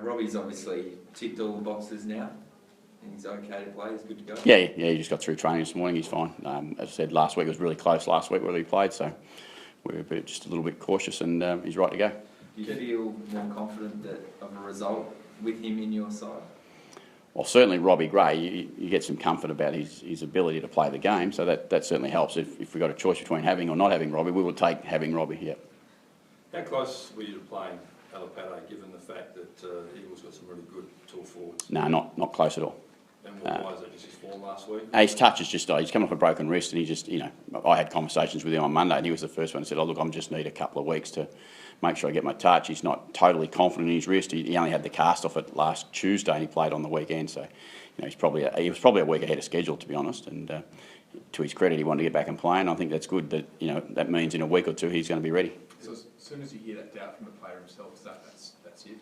Robbie's obviously ticked all the boxes now. He's okay to play. He's good to go. Yeah, he just got through training this morning. He's fine. As I said, last week was really close. Last week where he played, so we were just a little bit cautious, and he's right to go. Do you feel more confident of a result with him in your side? Well, certainly Robbie Gray, you get some comfort about his ability to play the game, so that certainly helps. If we got a choice between having or not having Robbie, we would take having Robbie. Yeah. How close were you to playing Adelaide, given the fact that Eagles got some really good tall forwards? No, not close at all. And why is that? Just his form last week? His touch is just, he's come off a broken wrist, and he just, I had conversations with him on Monday, and he was the first one who said, oh, look, I just need a couple of weeks to make sure I get my touch. He's not totally confident in his wrist. He only had the cast off it last Tuesday, and he played on the weekend, so he was probably a week ahead of schedule, to be honest. And to his credit, he wanted to get back and play, and I think that's good. That that means in a week or two he's going to be ready. So as soon as you hear that doubt from the player himself, that's it.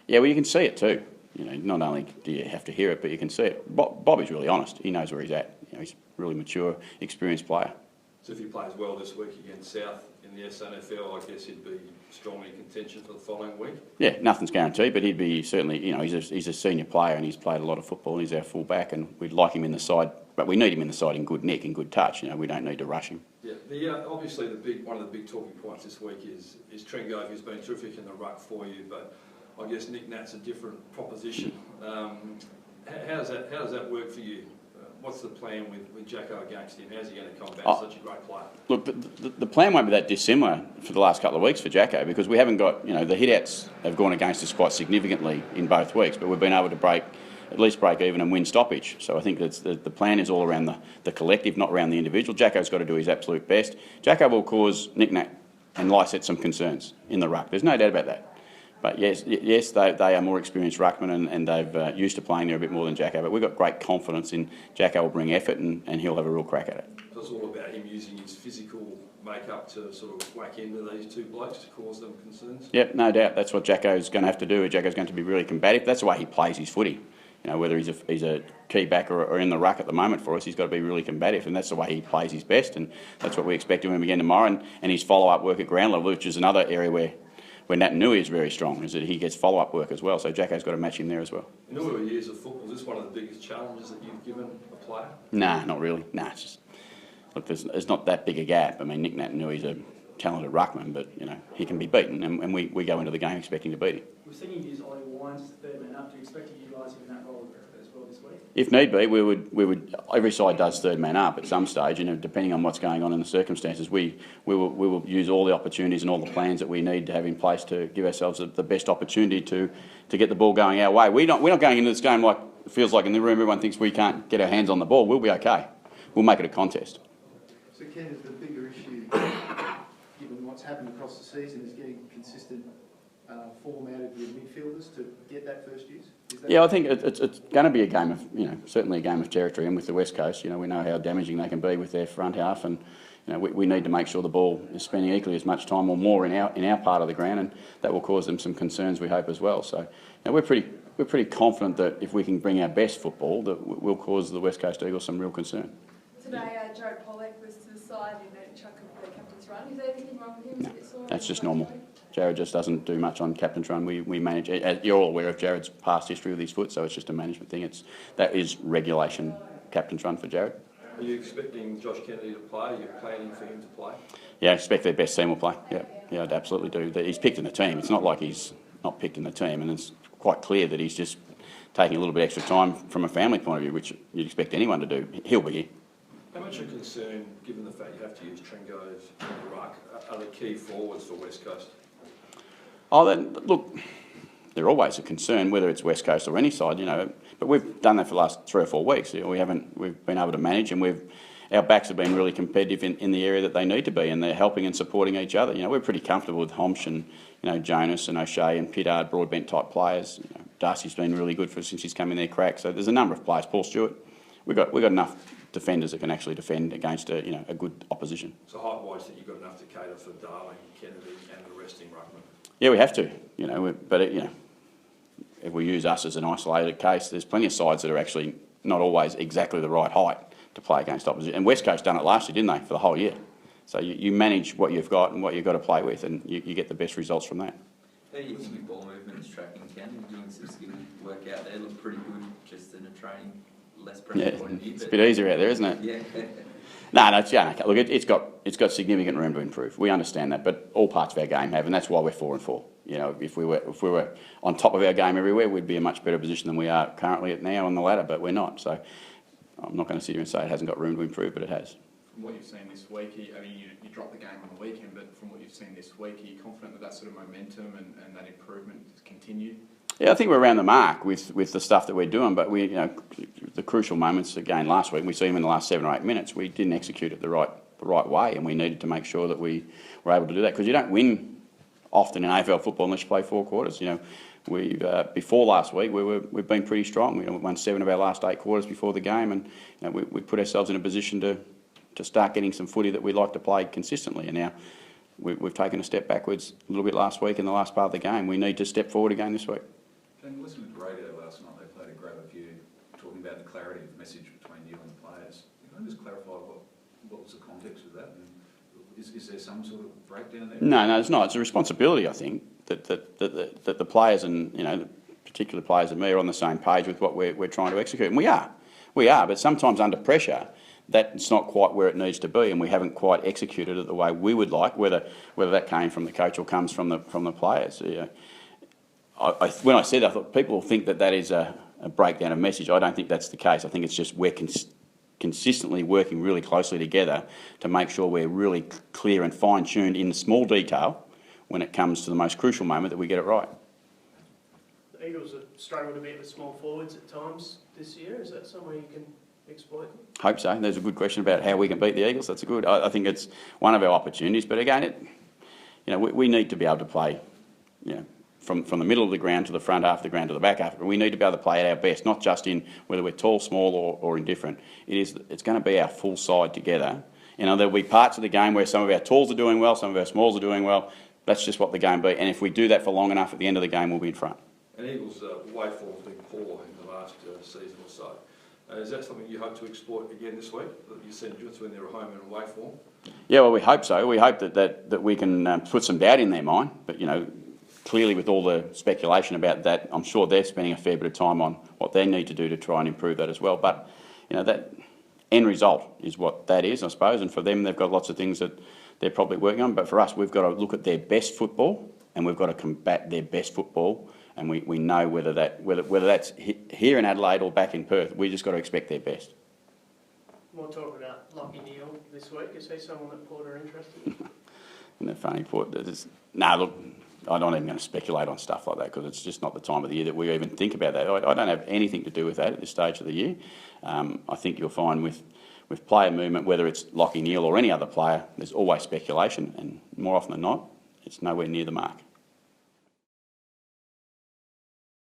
Yeah, well, you can see it too. Not only do you have to hear it, but you can see it. Bobby's really honest. He knows where he's at. He's a really mature, experienced player. So if he plays well this week against South in the SNFL, I guess he'd be strongly in contention for the following week? Yeah, nothing's guaranteed, but he'd be certainly, he's a senior player, and he's played a lot of football, and he's our full-back, and we'd like him in the side, but we need him in the side in good nick and good touch. We don't need to rush him. Yeah, obviously one of the big talking points this week is Trengove, who's been terrific in the ruck for you, but I guess Nick Nat's a different proposition. How does that work for you? What's the plan with Jacko against him? How's he going to combat such a great player? Look, the plan won't be that dissimilar for the last couple of weeks for Jacko, because we haven't got, the hit-outs have gone against us quite significantly in both weeks, but we've been able to at least break even and win stoppage. So I think that's the plan is all around the collective, not around the individual. Jacko's got to do his absolute best. Jacko will cause Nick Nat and Lysette some concerns in the ruck. There's no doubt about that. But yes, they are more experienced ruckmen, and they've used to playing there a bit more than Jacko. But we've got great confidence in Jacko will bring effort, and he'll have a real crack at it. So it's all about him using his physical makeup to sort of whack into these two blokes to cause them concerns? Yep, no doubt. That's what Jacko's going to have to do. Jacko's going to be really combative. That's the way he plays his footy. Whether he's a key back or in the ruck at the moment for us, he's got to be really combative, and that's the way he plays his best, and that's what we expect of him again tomorrow. And his follow-up work at ground level, which is another area where Nat Nui is very strong, is that he gets follow-up work as well. So Jacko's got to match him there as well. In all your years of football, is this one of the biggest challenges that you've given a player? Nah, not really. Nah, it's just, look, there's not that big a gap. I mean, Nick Nat Nui's a talented ruckman, but he can be beaten, and we go into the game expecting to beat him. We've seen you use Ollie Wines as the third man up. Do you expect to utilise him in that role as well this week? If need be, we would. Every side does third man up at some stage, and depending on what's going on in the circumstances, we will use all the opportunities and all the plans that we need to have in place to give ourselves the best opportunity to get the ball going our way. We're not going into this game like it feels like in the room everyone thinks we can't get our hands on the ball. We'll be okay. We'll make it a contest. So Ken, is the bigger issue, given what's happened across the season, is getting consistent form out of your midfielders to get that first use? Yeah, I think it's going to be a game of, certainly a game of territory, and with the West Coast, we know how damaging they can be with their front half, and we need to make sure the ball is spending equally as much time or more in our part of the ground, and that will cause them some concerns, we hope, as well. So we're pretty confident that if we can bring our best football, that we'll cause the West Coast Eagles some real concern. Today, Jared Pollock was to the side in a chunk of the captain's run. Is there anything wrong with him? No, that's just normal. Jared just doesn't do much on captain's run. We manage. You're all aware of Jared's past history with his foot, so it's just a management thing. That is regulation captain's run for Jared. Are you expecting Josh Kennedy to play? Are you planning for him to play? Yeah, I expect their best team will play. Yeah, I'd absolutely do. He's picked in the team. It's not like he's not picked in the team, and it's quite clear that he's just taking a little bit extra time from a family point of view, which you'd expect anyone to do. He'll be here. How much a concern, given the fact you have to use Trengove and Ruck, are the key forwards for West Coast? Oh, look, they're always a concern, whether it's West Coast or any side, But we've done that for the last 3 or 4 weeks. We've been able to manage, and our backs have been really competitive in the area that they need to be, and they're helping and supporting each other. We're pretty comfortable with Homsch and Jonas and O'Shea and Pittard, Broadbent type players. Darcy's been really good since he's come in there, crack. So there's a number of players. Paul Stewart. We've got enough defenders that can actually defend against a good opposition. So height-wise, that you've got enough to cater for Darling, Kennedy, and the resting ruckman. Yeah, we have to. If we use us as an isolated case, there's plenty of sides that are actually not always exactly the right height to play against opposition. And West Coast done it last year, didn't they, for the whole year? So you manage what you've got and what you've got to play with, and you get the best results from that. How do you think your ball movement's tracking, Ken? You're doing some skill work out there, look pretty good just in a training, less pressure Yeah, point of view. it's a bit easier out there, isn't it? Yeah. No, look, it's got significant room to improve. We understand that, but all parts of our game have, and that's why we're 4-4. You know, if we were on top of our game everywhere, we'd be in a much better position than we are currently at now on the ladder, but we're not. So I'm not going to sit here and say it hasn't got room to improve, but it has. From what you've seen this week, you dropped the game on the weekend, but from what you've seen this week, are you confident that sort of momentum and that improvement has continued? Yeah, I think we're around the mark with the stuff that we're doing, but the crucial moments again last week, we see them in the last 7 or 8 minutes. We didn't execute it the right way, and we needed to make sure that we were able to do that, because you don't win often in AFL football unless you play 4 quarters. You know, before last week we've been pretty strong. We won 7 of our last 8 quarters before the game, and we put ourselves in a position to start getting some footy that we like to play consistently. And now we've taken a step backwards a little bit last week in the last part of the game. We need to step forward again this week. And listening to the radio last night, they played a great review talking about the clarity of message between you and the players. Can I just clarify what was the context of that? And is there some sort of breakdown there? No, it's not. It's a responsibility, I think, that the players and the particular players and me are on the same page with what we're trying to execute, and we are. But sometimes under pressure, that's not quite where it needs to be, and we haven't quite executed it the way we would like. Whether that came from the coach or comes from the players. When I said that, I thought people will think that is a breakdown of message. I don't think that's the case. I think it's just we're consistently working really closely together to make sure we're really clear and fine-tuned in the small detail when it comes to the most crucial moment that we get it right. The Eagles have struggled a bit with small forwards at times this year. Is that somewhere you can exploit them? Hope so. There's a good question about how we can beat the Eagles. That's good. I think it's one of our opportunities. But again, we need to be able to play, from the middle of the ground to the front half of the ground to the back half. We need to be able to play at our best, not just in whether we're tall, small, or indifferent. It's going to be our full side together. There'll be parts of the game where some of our talls are doing well, some of our smalls are doing well. That's just what the game be. And if we do that for long enough, at the end of the game, we'll be in front. And Eagles' away form has been poor in the last season or so. Is that something you hope to exploit again this week? That you've seen just when they're home and away form? Yeah, well, we hope so. We hope that we can put some doubt in their mind. But clearly, with all the speculation about that, I'm sure they're spending a fair bit of time on what they need to do to try and improve that as well. But that end result is what that is, I suppose. And for them, they've got lots of things that they're probably working on. But for us, we've got to look at their best football, and we've got to combat their best football. And we know whether that's here in Adelaide or back in Perth, we just got to expect their best. More talk about Lockie Neal this week. Is he someone that Port are interested in? Isn't that funny, Port? Look, I'm not even going to speculate on stuff like that, because it's just not the time of the year that we even think about that. I don't have anything to do with that at this stage of the year. I think you'll find with player movement, whether it's Lockie Neal or any other player, there's always speculation, and more often than not, it's nowhere near the mark.